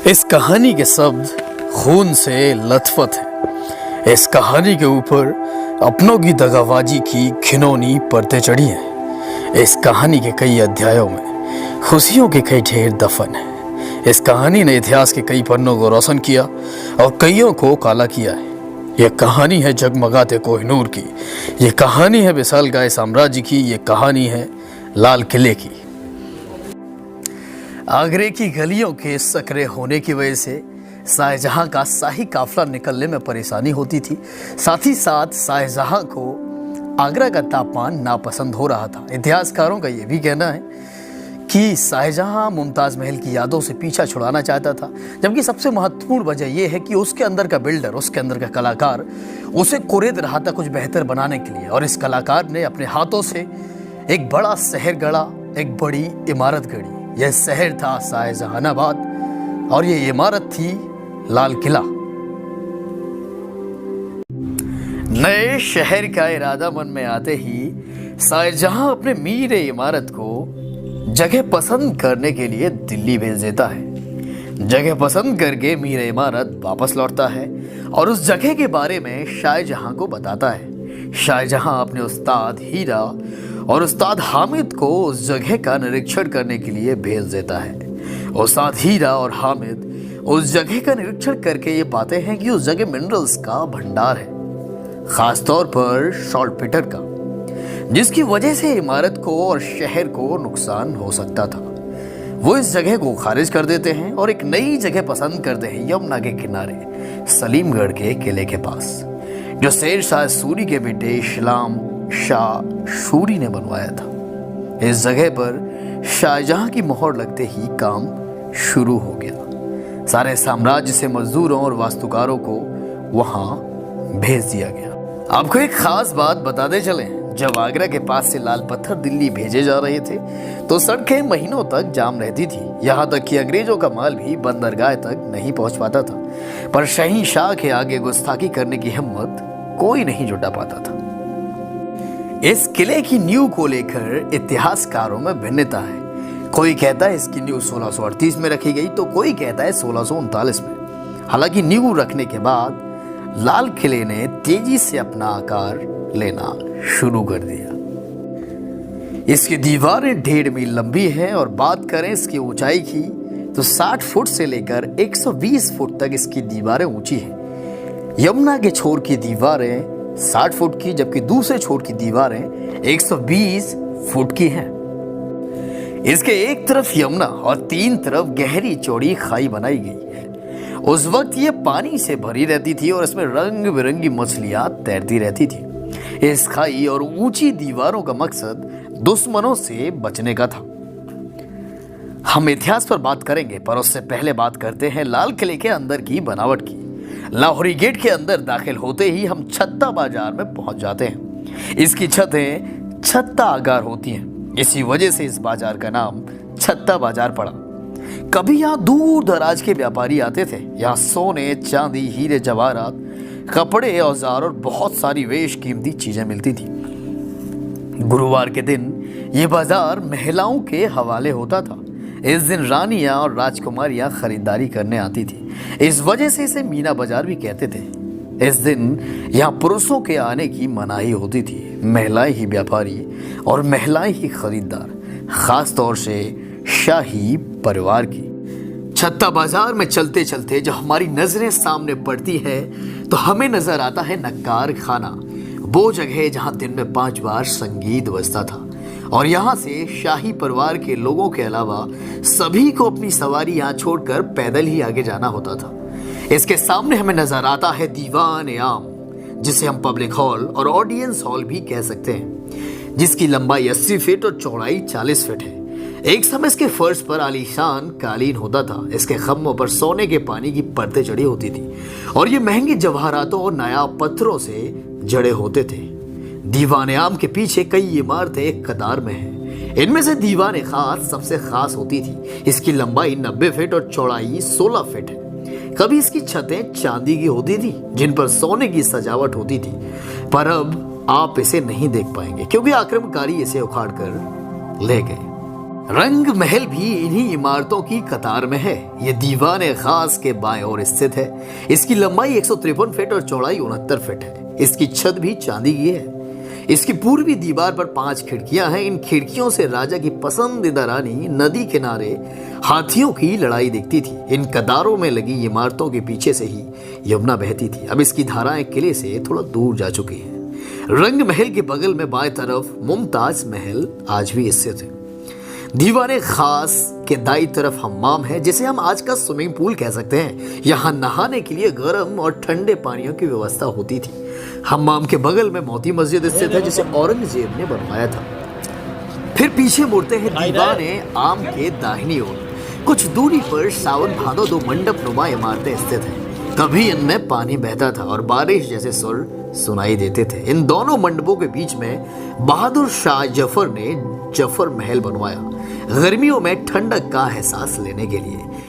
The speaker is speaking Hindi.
इस कहानी के शब्द खून से लथपथ हैं। इस कहानी के ऊपर अपनों की दगाबाजी की घिनौनी परतें चढ़ी हैं। इस कहानी के कई अध्यायों में खुशियों के कई ढेर दफन हैं। इस कहानी ने इतिहास के कई पन्नों को रोशन किया और कईयों को काला किया है। यह कहानी है जगमगाते कोहिनूर की, यह कहानी है विशालकाय साम्राज्य की, यह कहानी है लाल किले की। आगरे की गलियों के सकरे होने की वजह से शाहजहां का शाही काफिला निकलने में परेशानी होती थी। साथ ही साथ शाहजहां को आगरा का तापमान नापसंद हो रहा था। इतिहासकारों का यह भी कहना है कि शाहजहां मुमताज महल की यादों से पीछा छुड़ाना चाहता था, जबकि सबसे महत्वपूर्ण वजह यह है कि उसके अंदर का बिल्डर, उसके अंदर का कलाकार उसे कुरेद रहा था कुछ बेहतर बनाने के लिए। और इस कलाकार ने अपने हाथों से एक बड़ा शहर गढ़ा, एक बड़ी इमारत गढ़ी। यह शहर था शाहजहानाबाद और यह इमारत थी लाल किला। नए शहर का इरादा मन में आते ही शाहजहां अपने मीर इमारत को जगह पसंद करने के लिए दिल्ली भेज देता है। जगह पसंद करके मीर इमारत वापस लौटता है और उस जगह के बारे में शाहजहां को बताता है। शाहजहां अपने उस्ताद हीरा और उस्ताद हामिद को उस जगह का निरीक्षण करने के लिए भेज देता है। उस्ताद हीरा और हामिद उस जगह का निरीक्षण करके ये पाते हैं कि उस जगह मिनरल्स का भंडार है, खासतौर पर सॉल्टपेटर का, जिसकी वजह से इमारत को और शहर को नुकसान हो सकता था। वो इस जगह को खारिज कर देते हैं और एक नई जगह पसंद करते हैं यमुना के किनारे सलीमगढ़ के किले के पास, जो शेर शाह सूरी के बेटे इस्लाम शाह सूरी ने बनवाया था। इस जगह पर शाहजहां की मोहर लगते ही काम शुरू हो गया। सारे साम्राज्य से मजदूरों और वास्तुकारों को वहां भेज दिया गया। आपको एक खास बात बताते चले, जब आगरा के पास से लाल पत्थर दिल्ली भेजे जा रहे थे तो सड़कें महीनों तक जाम रहती थी। यहाँ तक कि अंग्रेजों का माल भी बंदरगाह तक नहीं पहुंच पाता था। पर शहंशाह के आगे गुस्ताखी करने की हिम्मत कोई नहीं जुटा पाता था। इस किले की नींव को लेकर इतिहासकारों में भिन्नता है। कोई कहता है इसकी नींव 1638 में रखी गई तो कोई कहता है 1639 में। हालांकि नींव रखने के बाद लाल किले ने तेजी से अपना आकार लेना शुरू कर दिया। इसकी दीवारें 1.5 मील लंबी है और बात करें इसकी ऊंचाई की तो 60 फुट से लेकर 120 फुट तक इसकी दीवारें ऊंची हैं। यमुना के छोर की दीवारें 60 फुट की, जबकि दूसरे छोर की दीवारें 120 फुट की हैं। इसके एक तरफ यमुना और 3 तरफ गहरी चौड़ी खाई बनाई गई है। उस वक्त ये पानी से भरी रहती थी और इसमें रंग बिरंगी मछलियां तैरती रहती थी। इस खाई और ऊंची दीवारों का मकसद दुश्मनों से बचने का था। हम इतिहास पर बात करेंगे, पर उससे पहले बात करते हैं लाल किले के अंदर की बनावट की। लाहौरी गेट के अंदर दाखिल होते ही हम छत्ता बाजार में पहुंच जाते हैं। इसकी छतें छत्ता आकार होती हैं, इसी वजह से इस बाजार का नाम छत्ता बाजार पड़ा। कभी यहाँ दूर दराज के व्यापारी आते थे। यहाँ सोने, चांदी, हीरे जवाहरात, कपड़े, औजार और बहुत सारी वेश कीमती चीजें मिलती थी। गुरुवार के दिन ये बाजार महिलाओं के हवाले होता था। इस दिन रानियां और राजकुमारियां खरीदारी करने आती थी, इस वजह से इसे मीना बाजार भी कहते थे। इस दिन यहाँ पुरुषों के आने की मनाही होती थी। महिलाएं ही व्यापारी और महिलाएं ही खरीदार, खास तौर से शाही परिवार की। छत्ता बाजार में चलते चलते जब हमारी नजरें सामने पड़ती है तो हमें नजर आता है नक्कार खाना, वो जगह जहां दिन में 5 बार संगीत बजता था। और यहाँ से शाही परिवार के लोगों के अलावा सभी को अपनी सवारी यहाँ छोड़कर पैदल ही आगे जाना होता था। इसके सामने हमें नजर आता है दीवान आम, जिसे हम पब्लिक हॉल और ऑडियंस हॉल भी कह सकते हैं, जिसकी लंबाई 80 फीट और चौड़ाई 40 फीट है। एक समय इसके फर्श पर आलीशान कालीन होता था। इसके खम्भों पर सोने के पानी की परतें चढ़ी होती थी और ये महंगे जवाहरातों और नायाब पत्थरों से जड़े होते थे। दीवान आम के पीछे कई इमारतें एक कतार में हैं। इनमें से दीवान खास सबसे खास होती थी। इसकी लंबाई 90 फीट और चौड़ाई 16 फीट है। कभी इसकी छतें चांदी की होती थी जिन पर सोने की सजावट होती थी, पर अब आप इसे नहीं देख पाएंगे क्योंकि आक्रमणकारी इसे उखाड़ कर ले गए। रंग महल भी इन्हीं इमारतों की कतार में है। ये दीवाने खास के बाएं ओर स्थित है। इसकी लंबाई 153 फीट और चौड़ाई 69 फीट है। इसकी छत भी चांदी की है। इसकी पूर्वी दीवार पर 5 खिड़कियां हैं। इन खिड़कियों से राजा की पसंदीदा रानी नदी किनारे हाथियों की लड़ाई दिखती थी। इन कतारों में लगी इमारतों के पीछे से ही यमुना बहती थी। अब इसकी धाराएं किले से थोड़ा दूर जा चुकी हैं। रंग महल के बगल में बाएं तरफ मुमताज महल आज भी स्थित है। दीवाने खास के दाई तरफ हम्माम है, जिसे हम आज का स्विमिंग पूल कह सकते हैं। यहाँ नहाने के लिए गर्म और ठंडे पानियों की व्यवस्था होती थी। हम्माम के बगल में मोती मस्जिद स्थित है, जिसे औरंगजेब ने बनवाया था। फिर पीछे मुड़ते हैं दीवाने आम के दाहिनी ओर। कुछ दूरी पर सावन भादो 2 मंडप नुमा इमारतें स्थित हैं। कभी इनमें पानी बहता था और बारिश जैसे सुर सुनाई देते थे। इन दोनों मंडपों के बीच में बहादुर शाह जफर ने जफर महल बनवाया, गर्मियों में ठंडक का एहसास लेने के लिए।